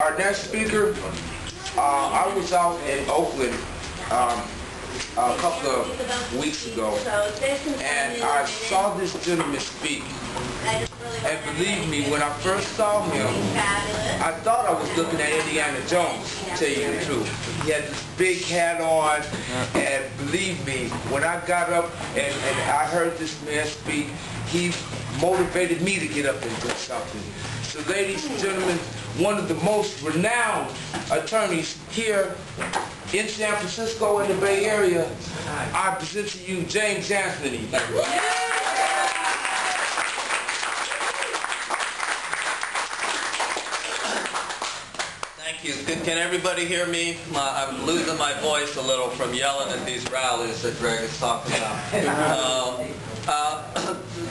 Our next speaker, I was out in Oakland a couple of weeks ago, and I saw this gentleman speak. And believe me, when I first saw him, I thought I was looking at Indiana Jones, to tell you the truth. He had this big hat on, and believe me, when I got up and I heard this man speak, he motivated me to get up and do something. So ladies and gentlemen, one of the most renowned attorneys here in San Francisco and the Bay Area, I present to you James Anthony. Thank you. Can everybody hear me? I'm losing my voice a little from yelling at these rallies that Greg is talking about.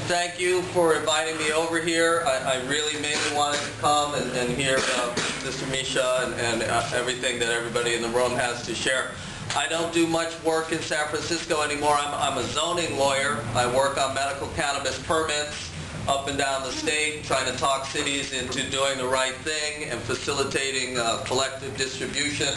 Thank you for inviting me over here. I really mainly wanted to come and hear Mr. Misha and everything that everybody in the room has to share. I don't do much work in San Francisco anymore. I'm a zoning lawyer. I work on medical cannabis permits up and down the state, trying to talk cities into doing the right thing and facilitating collective distribution.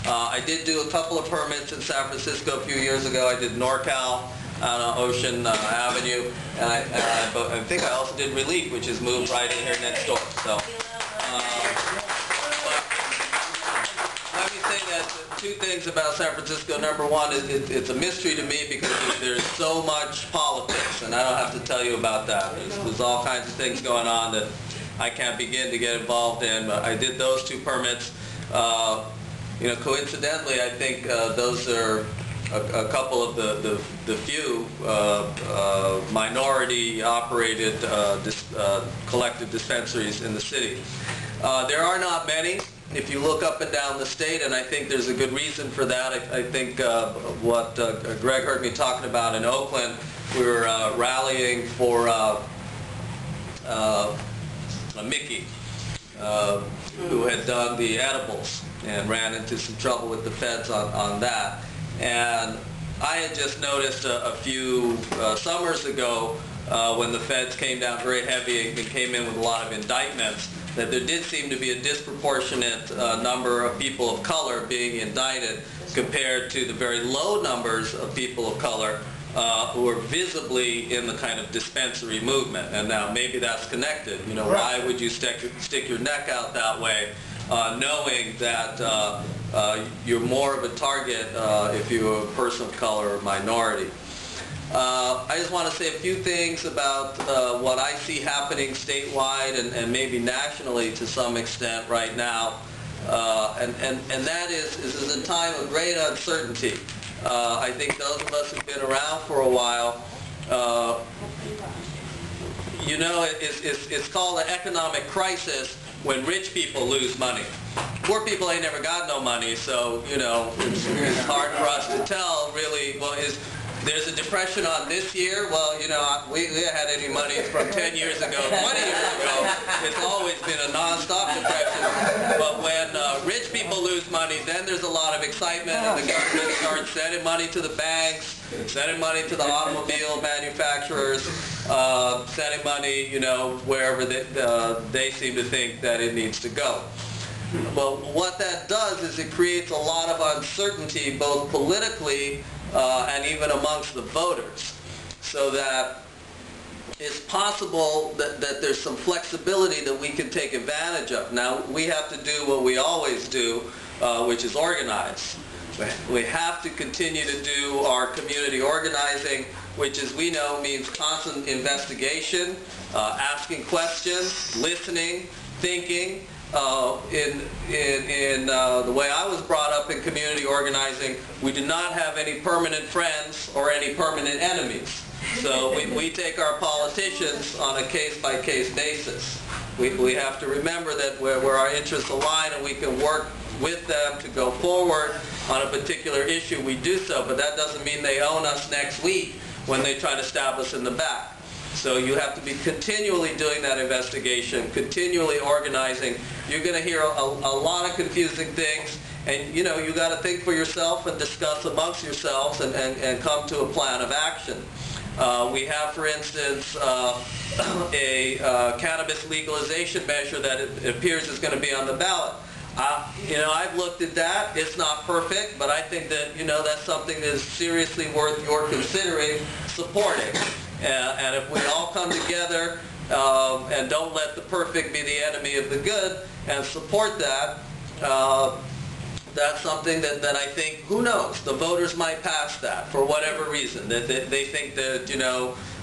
I did do a couple of permits in San Francisco a few years ago. I did NorCal on Ocean Avenue, and I think I also did Relief, which is moved right in here next door. So, let me say that two things about San Francisco. Number one, it's a mystery to me because there's so much politics, and I don't have to tell you about that. There's all kinds of things going on that I can't begin to get involved in, but I did those two permits. Coincidentally, I think those are a couple of the few minority-operated collective dispensaries in the city. There are not many. If you look up and down the state, and I think there's a good reason for that. I think what Greg heard me talking about in Oakland, we were rallying for Mickey, who had done the edibles and ran into some trouble with the feds on that. And I had just noticed a few summers ago when the feds came down very heavy and came in with a lot of indictments, that there did seem to be a disproportionate number of people of color being indicted compared to the very low numbers of people of color who are visibly in the kind of dispensary movement. And now maybe that's connected. You know, why would you stick your neck out that way, knowing that you're more of a target if you're a person of color or minority. I just want to say a few things about what I see happening statewide and maybe nationally to some extent right now. And that is a time of great uncertainty. I think those of us who've been around for a while, it's called an economic crisis when rich people lose money. Poor people ain't never got no money, so, it's hard for us to tell, really, well, there's a depression on this year. Well, we haven't had any money from 10 years ago, 20 years ago. It's always been a non-stop depression. But when rich people lose money, then there's a lot of excitement, and the government starts sending money to the banks, sending money to the automobile manufacturers, sending money, wherever they seem to think that it needs to go. Well, what that does is it creates a lot of uncertainty, both politically and even amongst the voters, so that it's possible that there's some flexibility that we can take advantage of. Now, we have to do what we always do, which is organize. We have to continue to do our community organizing, which, as we know, means constant investigation, asking questions, listening, thinking. In the way I was brought up in community organizing, we do not have any permanent friends or any permanent enemies. So we take our politicians on a case-by-case basis. We have to remember that where our interests align and we can work with them to go forward on a particular issue, we do so. But that doesn't mean they own us next week when they try to stab us in the back. So you have to be continually doing that investigation, continually organizing. You're going to hear a lot of confusing things, and you got to think for yourself and discuss amongst yourselves and come to a plan of action. We have, for instance, a cannabis legalization measure that it appears is going to be on the ballot. I've looked at that. It's not perfect, but I think that, that's something that is seriously worth your considering supporting. And if we all come together and don't let the perfect be the enemy of the good and support that, that's something that I think, who knows, the voters might pass that for whatever reason. That they think that,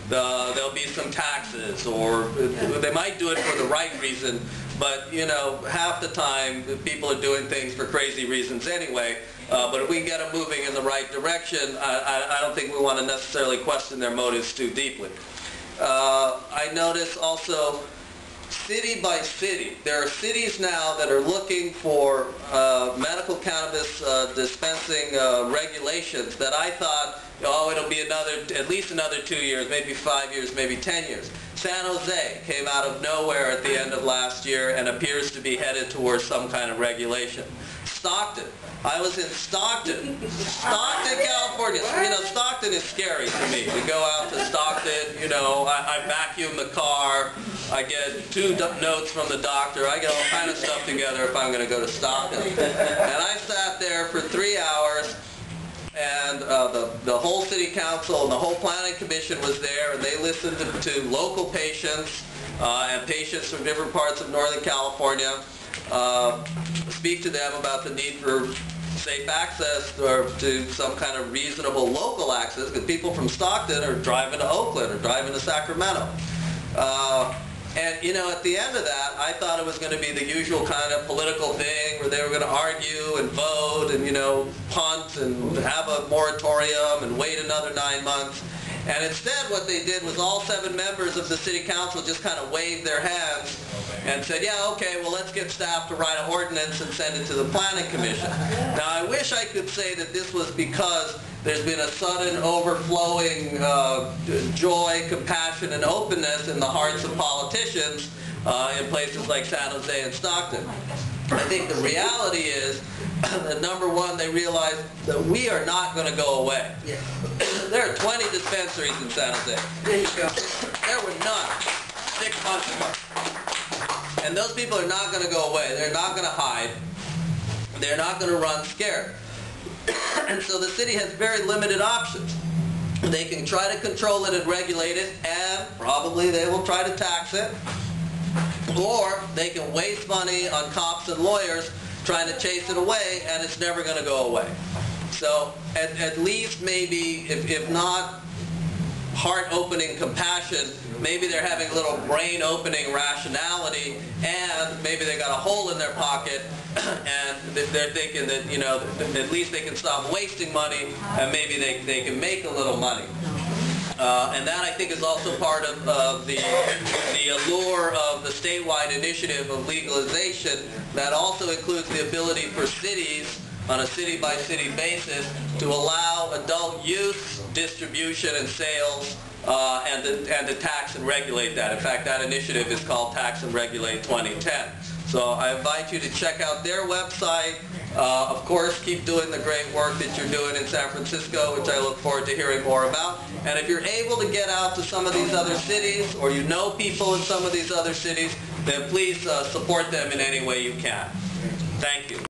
there'll be some taxes, or they might do it for the right reason, but, half the time people are doing things for crazy reasons anyway. But if we get them moving in the right direction, I don't think we want to necessarily question their motives too deeply. I notice also, city by city, there are cities now that are looking for medical cannabis dispensing regulations that I thought, it'll be at least another 2 years, maybe 5 years, maybe 10 years. San Jose came out of nowhere at the end of last year and appears to be headed towards some kind of regulation. Stockton. I was in Stockton, California. Stockton is scary to me. To go out to Stockton, I vacuum the car, I get 2 notes from the doctor, I get all kind of stuff together if I'm going to go to Stockton. And I sat there for 3 hours, and the whole city council and the whole planning commission was there, and they listened to local patients and patients from different parts of Northern California, speak to them about the need for safe access or to some kind of reasonable local access, because people from Stockton are driving to Oakland or driving to Sacramento. And, at the end of that, I thought it was going to be the usual kind of political thing where they were going to argue and vote and, punt and have a moratorium and wait another 9 months. And instead what they did was all 7 members of the city council just kind of waved their hands and said, yeah, okay, well, let's get staff to write an ordinance and send it to the planning commission. Now, I wish I could say that this was because there's been a sudden overflowing joy, compassion, and openness in the hearts of politicians in places like San Jose and Stockton. I think the reality is that, number one, they realize that we are not going to go away. Yeah. There are 20 dispensaries in San Jose. There you go. There were none 6 months ago. And those people are not going to go away. They're not going to hide. They're not going to run scared. And so the city has very limited options. They can try to control it and regulate it, and probably they will try to tax it. Or they can waste money on cops and lawyers trying to chase it away, and it's never going to go away. So at least maybe, if not heart-opening compassion, maybe they're having a little brain-opening rationality, and maybe they got a hole in their pocket, and they're thinking that, at least they can stop wasting money, and maybe they can make a little money. And that, I think, is also part of the allure of the statewide initiative of legalization. That also includes the ability for cities, on a city-by-city basis, to allow adult use, distribution, and sales, and to tax and regulate that. In fact, that initiative is called Tax and Regulate 2010. So I invite you to check out their website. Of course, keep doing the great work that you're doing in San Francisco, which I look forward to hearing more about. And if you're able to get out to some of these other cities, or you know people in some of these other cities, then please support them in any way you can. Thank you.